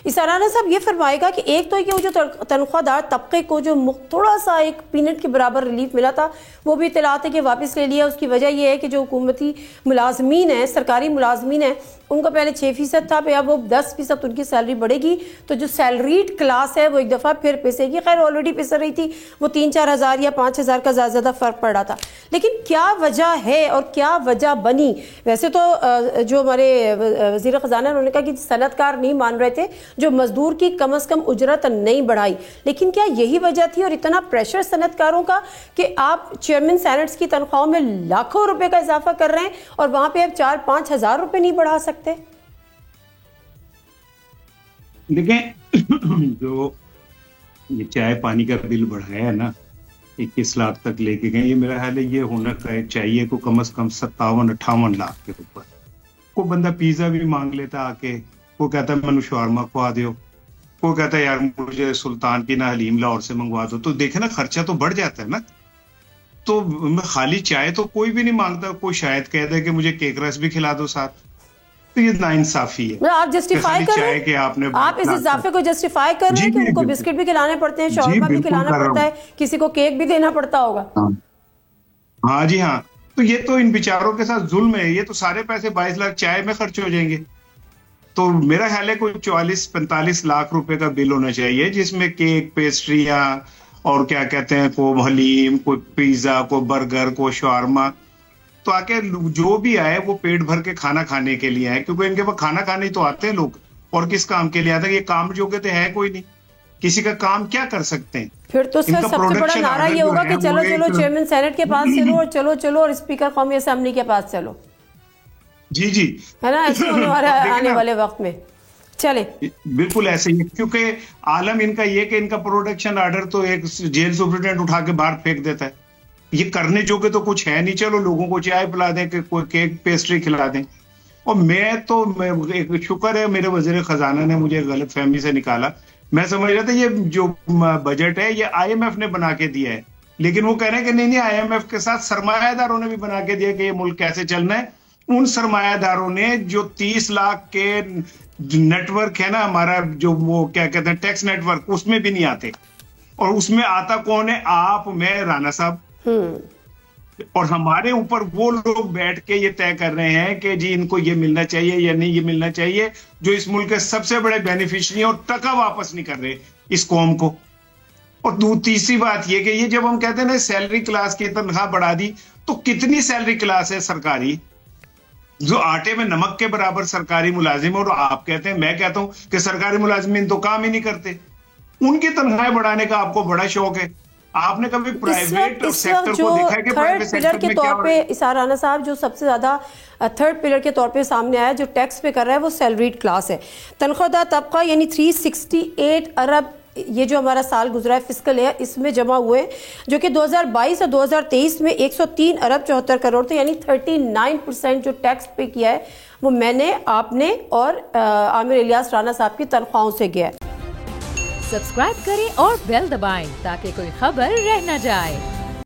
اسارانا صاحب یہ فرمائے گا کہ ایک تو یہ جو تنخواہ دار طبقے کو جو تھوڑا سا ایک پینٹ کے برابر ریلیف ملا تھا وہ بھی اطلاعات ہے کہ واپس لے لیا. اس کی وجہ یہ ہے کہ جو حکومتی ملازمین ہیں, سرکاری ملازمین ہیں, ان کا پہلے 6% تھا, پہ اب وہ 10% ان کی سیلری بڑھے گی, تو جو سیلریڈ کلاس ہے وہ ایک دفعہ پھر پسے گی. خیر آلریڈی پس رہی تھی, وہ 3-4 ہزار یا 5 ہزار کا زیادہ فرق پڑ رہا تھا. لیکن کیا وجہ ہے اور کیا وجہ بنی؟ ویسے تو جو ہمارے وزیر خزانہ انہوں نے کہا کہ صنعت کار نہیں مان رہے تھے, جو مزدور کی کم از کم اجرت نہیں بڑھائی, لیکن کیا یہی وجہ تھی اور اتنا پریشر صنعت کاروں کا کہ آپ چیئرمین سینٹس کی تنخواہوں میں لاکھوں روپے کا اضافہ کر رہے ہیں اور وہاں پہ اب 4-5 ہزار روپے نہیں بڑھا سکتے؟ دیکھیں, جو یہ چائے پانی کا بل بڑھایا ہے نا 21 لاکھ تک لے کے گئے, یہ میرا خیال ہے یہ ہونا چاہیے کو کم از کم 57-58 لاکھ کے اوپر. کوئی بندہ پیزا بھی مانگ لیتا آ کے, وہ کہتا ہے میں نے شاورما کھوا دیو, وہ کہتا ہے یار مجھے سلطان کی نہ حلیم لاہور سے منگوا دو. تو دیکھیں نا خرچہ تو بڑھ جاتا ہے نا. تو خالی چائے تو کوئی بھی نہیں مانگتا, کوئی شاید کہہ دے کہ مجھے کیک رس بھی کھلا دو ساتھ, تو یہ ناانصافی ہے. آپ جسٹیفائی کر رہے ہیں, آپ اس اضافے کو جسٹیفائی کر رہے ہیں کہ ان کو بسکٹ بھی کھلانے پڑتے ہیں, شاورما بھی کھلانا پڑتا ہے, کسی کو کیک بھی دینا پڑتا ہوگا. ہاں جی ہاں, تو یہ تو ان بیچاروں کے ساتھ ظلم ہے. یہ تو سارے پیسے 22 لاکھ چائے میں خرچ ہو جائیں گے. تو میرا خیال ہے کوئی 44-45 لاکھ روپے کا بل ہونا چاہیے, جس میں کیک, پیسٹریاں اور کیا کہتے ہیں, کوئی حلیم, کوئی پیزا, کوئی برگر, کوئی شاورما. تو آ کے جو بھی آئے وہ پیٹ بھر کے کھانا کھانے کے لیے آئے, کیونکہ ان کے پاس کھانا کھانے تو آتے ہیں لوگ, اور کس کام کے لیے آتا ہے؟ یہ کام جو کہتے ہے کوئی نہیں, کسی کا کام کیا کر سکتے ہیں. پھر تو سر سب سے بڑا نعرہ یہ ہوگا کہ چلو چلو چیئرمین سینٹ کے پاس چلو, اور چلو چلو اور اسپیکر قومی اسمبلی کے پاس چلو. جی جی ہے نا, ایسے ہونے والا آنے والے وقت میں. چلے بالکل ایسے ہی, کیونکہ عالم ان کا یہ کہ ان کا پروڈکشن آرڈر تو ایک جیل سپرنٹینڈنٹ اٹھا کے باہر پھینک دیتا ہے. یہ کرنے جو کہ تو کچھ ہے نہیں, چلو لوگوں کو چائے پلا دیں, کہ کوئی کیک پیسٹری کھلا دیں. اور میں تو ایک شکر ہے میرے وزیر خزانہ نے مجھے غلط فہمی سے نکالا. میں سمجھ رہا تھا یہ جو بجٹ ہے یہ IMF نے بنا کے دیا ہے, لیکن وہ کہہ رہے ہیں کہ نہیں IMF کے ساتھ سرمایہ داروں نے بھی بنا کے دیا کہ یہ ملک کیسے چلنا ہے. ان سرمایہ داروں نے جو 30 لاکھ کے نیٹ ورک ہے نا ہمارا, جو وہ کیا کہتے ہیں ٹیکس نیٹ ورک, اس میں بھی نہیں آتے. اور اس میں آتا کون ہے؟ آپ, میں, رانا صاحب. اور ہمارے اوپر وہ لوگ بیٹھ کے یہ طے کر رہے ہیں کہ جی ان کو یہ ملنا چاہیے یا نہیں یہ ملنا چاہیے, جو اس ملک کے سب سے بڑے بینیفیشری ہیں, اور ٹکا واپس نہیں کر رہے اس قوم کو. اور تیسری بات یہ کہ یہ جب ہم کہتے ہیں نا سیلری کلاس کی تنخواہ بڑھا دی, تو کتنی سیلری کلاس ہے سرکاری جو آٹے میں نمک کے برابر سرکاری ملازم, اور آپ کہتے ہیں, میں کہتا ہوں کہ سرکاری ملازمین تو کام ہی نہیں کرتے. ان کی تنخواہیں بڑھانے کا آپ کو بڑا شوق ہے. آپ نے کبھی پرائیویٹ سیکٹر کو دیکھا ہے کہ تھرڈ پلر کے طور پہ اسارانا صاحب جو سب سے زیادہ تھرڈ پلر کے طور پہ سامنے آیا جو ٹیکس پہ کر رہا ہے وہ سیلریڈ کلاس ہے. تنخواہ دار طبقہ یعنی 368 ارب یہ جو ہمارا سال گزرا ہے فسکل ہے, اس میں جمع ہوئے, جو کہ 2022 اور 2023 میں 103 ارب 74 کروڑ تھے, یعنی 39% جو ٹیکس پہ کیا ہے وہ میں نے, آپ نے اور عامر الیاس رانا صاحب کی تنخواہوں سے گیا ہے. سبسکرائب کریں اور بیل دبائیں تاکہ کوئی خبر رہ نہ جائے.